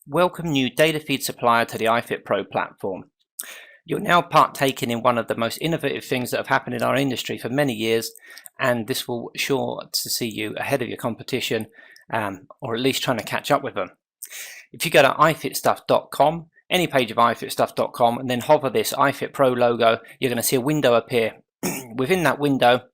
Welcome new Data Feed Supplier to the ifit-PRO platform. You're now partaking in one of the most innovative things that have happened in our industry for many years, and this will sure to see you ahead of your competition, or at least trying to catch up with them. If you go to ifitstuff.com, any page of ifitstuff.com, and then hover this ifit-PRO logo, you're going to see a window appear. Within that window,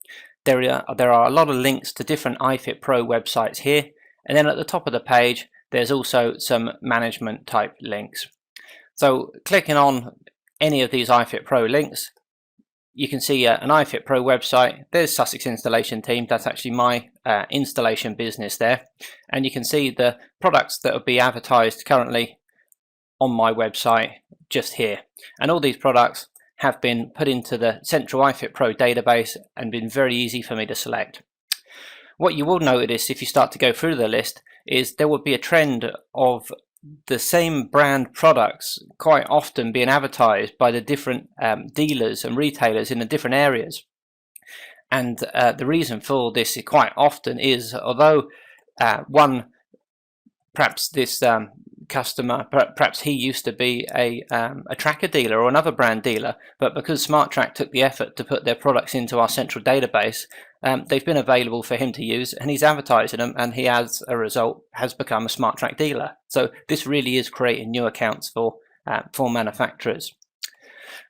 there are a lot of links to different ifit-PRO websites here, and then at the top of the page, there's also some management type links. So clicking on any of these ifit-PRO links, you can see an ifit-PRO website. There's Sussex Installation Team. That's actually my installation business there. And you can see the products that will be advertised currently on my website just here. And all these products have been put into the central ifit-PRO database and been very easy for me to select. What you will notice if you start to go through the list is there will be a trend of the same brand products quite often being advertised by the different dealers and retailers in the different areas. And the reason for this quite often is, although perhaps this customer, perhaps he used to be a tracker dealer or another brand dealer, but because SmartTrack took the effort to put their products into our central database, they've been available for him to use, and he's advertising them, and he, as a result, has become a SmartTrack dealer. So this really is creating new accounts for manufacturers.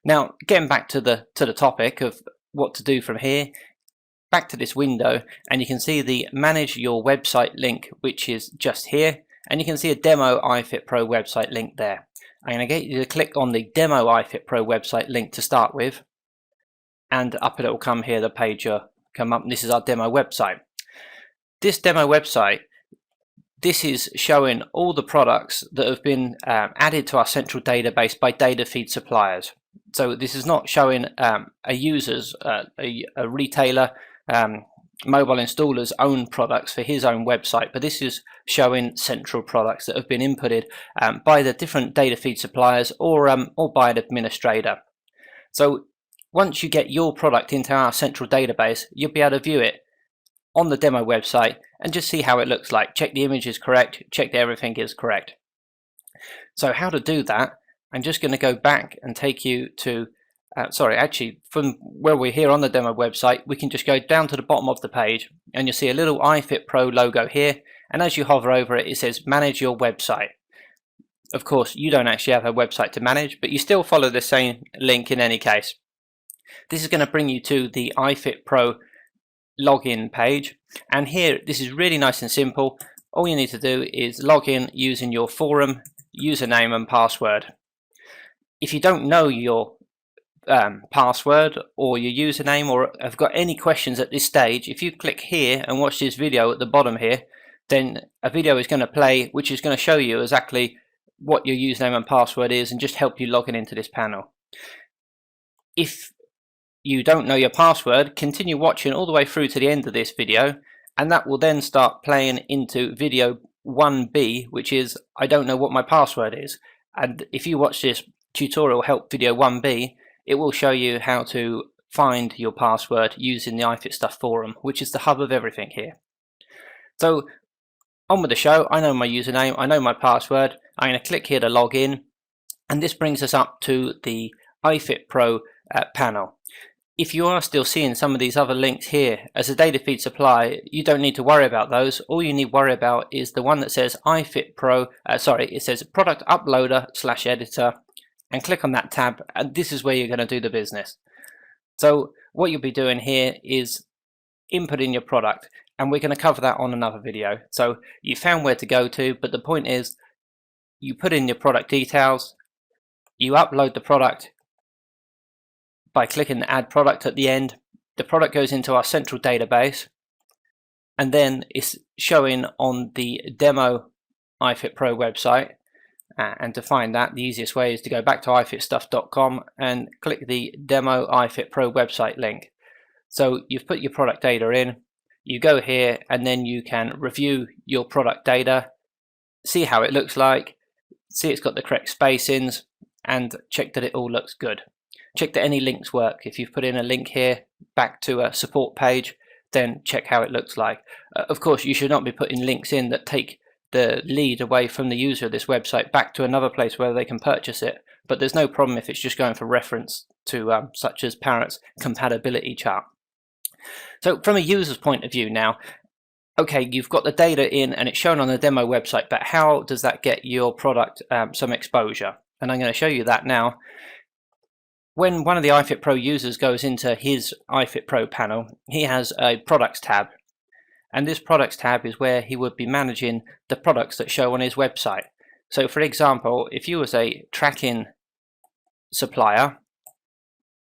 Now, getting back to the topic of what to do from here, back to this window, and you can see the Manage Your Website link, which is just here. And you can see a demo ifit-PRO website link there. I'm going to get you to click on the demo ifit-PRO website link to start with, and up it will come here, the page will come up, and this is our demo website. This demo website, this is showing all the products that have been added to our central database by Data Feed Suppliers. So this is not showing a user's, a retailer, mobile installer's own products for his own website, but this is showing central products that have been inputted by the different Data Feed Suppliers or by an administrator. So once you get your product into our central database, you'll be able to view it on the demo website and just see how it looks like. Check the image is correct, check that everything is correct. So how to do that, I'm just going to go back and take you to actually from where we're here on the demo website, we can just go down to the bottom of the page and you'll see a little ifit-PRO logo here, and as you hover over it, it says Manage Your Website. Of course, you don't actually have a website to manage, but you still follow the same link in any case. This is going to bring you to the ifit-PRO login page, and here this is really nice and simple. All you need to do is log in using your forum username and password. If you don't know your password or your username, or have got any questions at this stage, if you click here and watch this video at the bottom here, then a video is going to play which is going to show you exactly what your username and password is and just help you log in into this panel. If you don't know your password, continue watching all the way through to the end of this video, and that will then start playing into video 1B, which is I don't know what my password is. And if you watch this tutorial help video 1B, it will show you how to find your password using the ifitstuff forum, which is the hub of everything here. So on with the show. I know my username, I know my password. I'm going to click here to log in, and this brings us up to the ifit-PRO panel. If you are still seeing some of these other links here as a Data Feed Supply, you don't need to worry about those. All you need to worry about is the one that says ifit-PRO, it says Product Uploader / Editor, and click on that tab, and this is where you're going to do the business. So what you'll be doing here is inputting your product, and we're going to cover that on another video. So you found where to go to, but the point is you put in your product details, you upload the product by clicking the add product at the end. The product goes into our central database, and then it's showing on the demo ifit-PRO website. And to find that, the easiest way is to go back to ifitstuff.com and click the demo ifit-PRO website link. So you've put your product data in, you go here, and then you can review your product data, see how it looks like, see it's got the correct spacings, and check that it all looks good. Check that any links work. If you've put in a link here back to a support page, then check how it looks like. Of course, you should not be putting links in that take the lead away from the user of this website back to another place where they can purchase it. But there's no problem if it's just going for reference to such as Parrot's compatibility chart. So from a user's point of view now, okay, you've got the data in and it's shown on the demo website, but how does that get your product some exposure? And I'm going to show you that now. When one of the ifit-PRO users goes into his ifit-PRO panel, he has a products tab. And this products tab is where he would be managing the products that show on his website. So for example, if you was a tracking supplier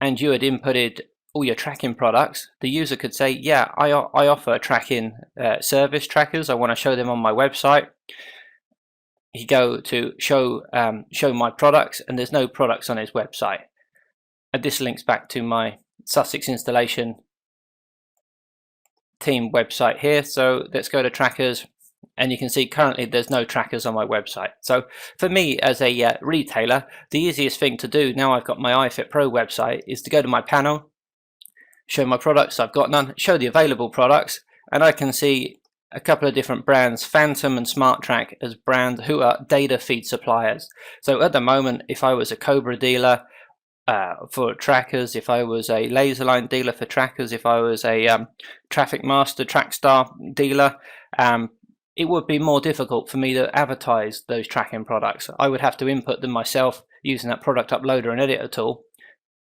and you had inputted all your tracking products, the user could say, yeah, I offer tracking service trackers. I want to show them on my website. You go to show my products, and there's no products on his website. And this links back to my Sussex installation team website here. So let's go to trackers, and you can see currently there's no trackers on my website. So for me as a retailer, the easiest thing to do now I've got my ifit-PRO website is to go to my panel, show my products. I've got none, show the available products, and I can see a couple of different brands, Phantom and SmartTrack, as brands who are data feed suppliers. So at the moment, if I was a Cobra dealer for trackers, if I was a Laserline dealer for trackers, if I was a Traffic Master Trackstar dealer, it would be more difficult for me to advertise those tracking products. I would have to input them myself using that product uploader and editor tool.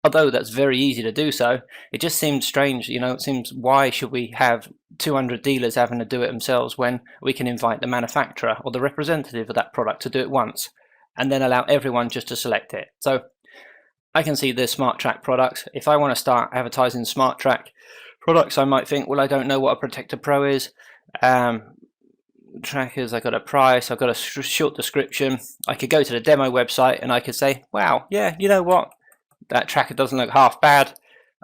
Although that's very easy to do so, it just seems strange, you know, it seems why should we have 200 dealers having to do it themselves when we can invite the manufacturer or the representative of that product to do it once and then allow everyone just to select it. So I can see the SmartTrack products. If I want to start advertising SmartTrack products, I might think, well, I don't know what a Protector Pro is. Trackers, I got a price, I've got a short description. I could go to the demo website and I could say, wow, yeah, you know what? That tracker doesn't look half bad.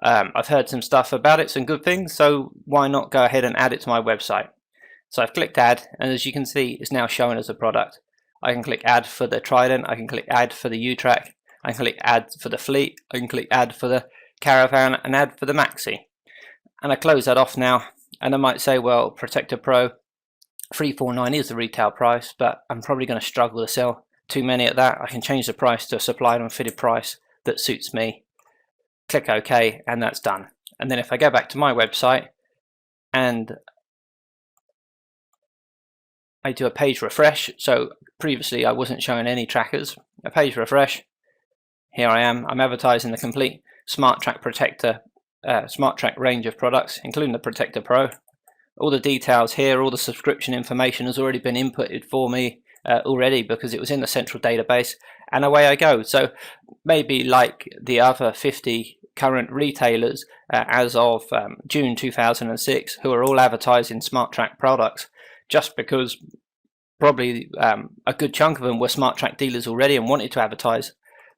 I've heard some stuff about it, some good things, so why not go ahead and add it to my website? So I've clicked add, and as you can see, it's now shown as a product. I can click add for the Trident, I can click add for the U-Track, I can click add for the Fleet, I can click add for the Caravan, and add for the Maxi. And I close that off now, and I might say, well, Protector Pro 349 is the retail price, but I'm probably going to struggle to sell too many at that. I can change the price to a supplied and fitted price that suits me. Click OK, and that's done. And then if I go back to my website and I do a page refresh, so previously I wasn't showing any trackers, a page refresh, here I am, I'm advertising the complete SmartTrack Protector, SmartTrack range of products, including the Protector Pro. All the details here, all the subscription information has already been inputted for me already because it was in the central database, and away I go. So maybe like the other 50 current retailers as of June 2006 who are all advertising SmartTrack products, just because probably a good chunk of them were SmartTrack dealers already and wanted to advertise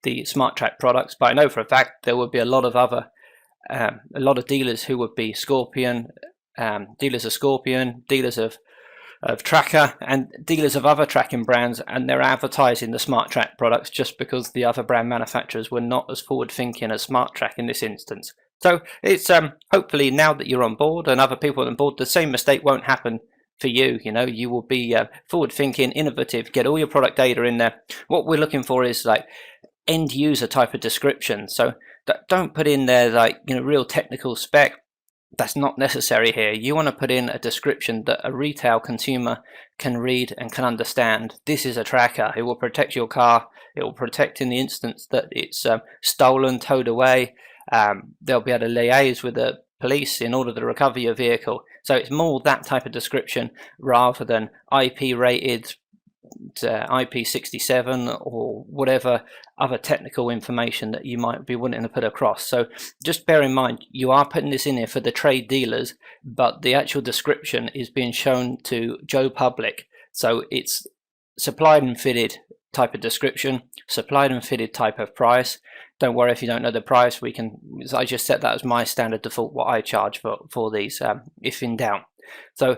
the SmartTrack products. But I know for a fact there would be a lot of dealers who would be Scorpion, dealers of Scorpion, dealers of Tracker, and dealers of other tracking brands, and they're advertising the SmartTrack products just because the other brand manufacturers were not as forward thinking as SmartTrack in this instance. So it's hopefully now that you're on board and other people are on board, the same mistake won't happen for you. You know, you will be forward thinking, innovative, get all your product data in there. What we're looking for is like end user type of description. So don't put in there like, you know, real technical spec. That's not necessary here. You want to put in a description that a retail consumer can read and can understand. This is a tracker. It will protect your car. It will protect in the instance that it's stolen, towed away. They'll be able to liaise with the police in order to recover your vehicle. So it's more that type of description rather than IP rated, IP67 or whatever other technical information that you might be wanting to put across. So just bear in mind, you are putting this in here for the trade dealers, but the actual description is being shown to Joe Public. So it's supplied and fitted type of description, supplied and fitted type of price. Don't worry if you don't know the price. I just set that as my standard default, what I charge for these if in doubt. So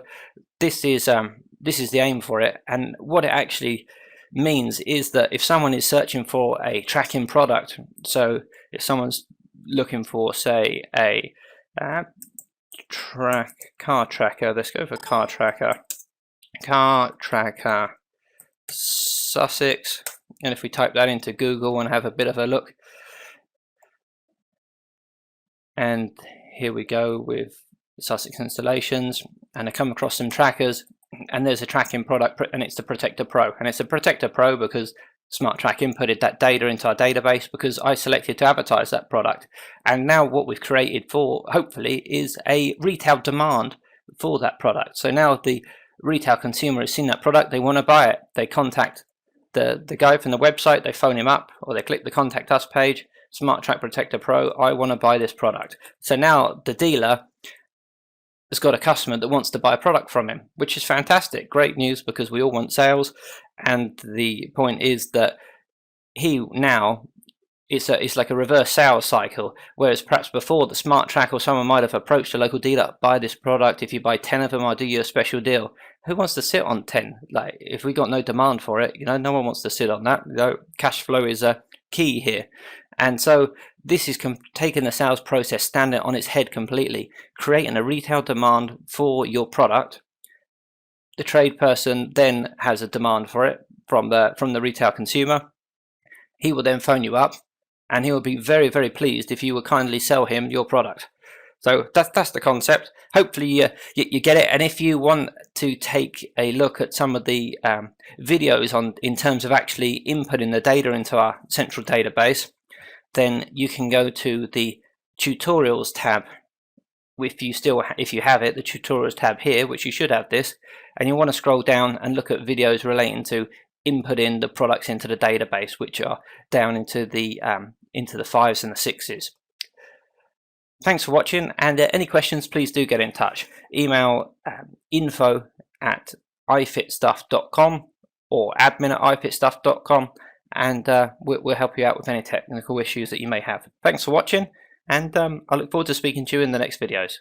this is the aim for it, and what it actually means is that if someone is searching for a tracking product, so if someone's looking for, say, a car tracker, let's go for car tracker, car tracker Sussex, and if we type that into Google and have a bit of a look, and here we go with Sussex installations, and I come across some trackers, and there's a tracking product, and it's the Protector Pro, and it's a Protector Pro because SmartTrack inputted that data into our database because I selected to advertise that product. And now what we've created for, hopefully, is a retail demand for that product. So now the retail consumer has seen that product, they want to buy it, they contact the guy from the website, they phone him up, or they click the contact us page, SmartTrack Protector Pro, I want to buy this product. So now the dealer has got a customer that wants to buy a product from him, which is fantastic. Great news, because we all want sales. And the point is that he now, it's like a reverse sales cycle, whereas perhaps before the SmartTrack or someone might have approached a local dealer, buy this product, if you buy 10 of them I'll do you a special deal. Who wants to sit on 10? Like, if we got no demand for it, no one wants to sit on that. Cash flow is a key here. And so this is taking the sales process, standing on its head completely, creating a retail demand for your product. The trade person then has a demand for it from the retail consumer. He will then phone you up, and he will be very, very pleased if you will kindly sell him your product. So that's the concept. Hopefully you get it. And if you want to take a look at some of the videos in terms of actually inputting the data into our central database, then you can go to the tutorials tab. If you have it, the tutorials tab here, which you should have this, and you want to scroll down and look at videos relating to inputting the products into the database, which are down into the 5s and the 6s. Thanks for watching, and any questions, please do get in touch. Email info@ifitstuff.com or admin@ifitstuff.com, and we'll help you out with any technical issues that you may have. Thanks for watching, and I look forward to speaking to you in the next videos.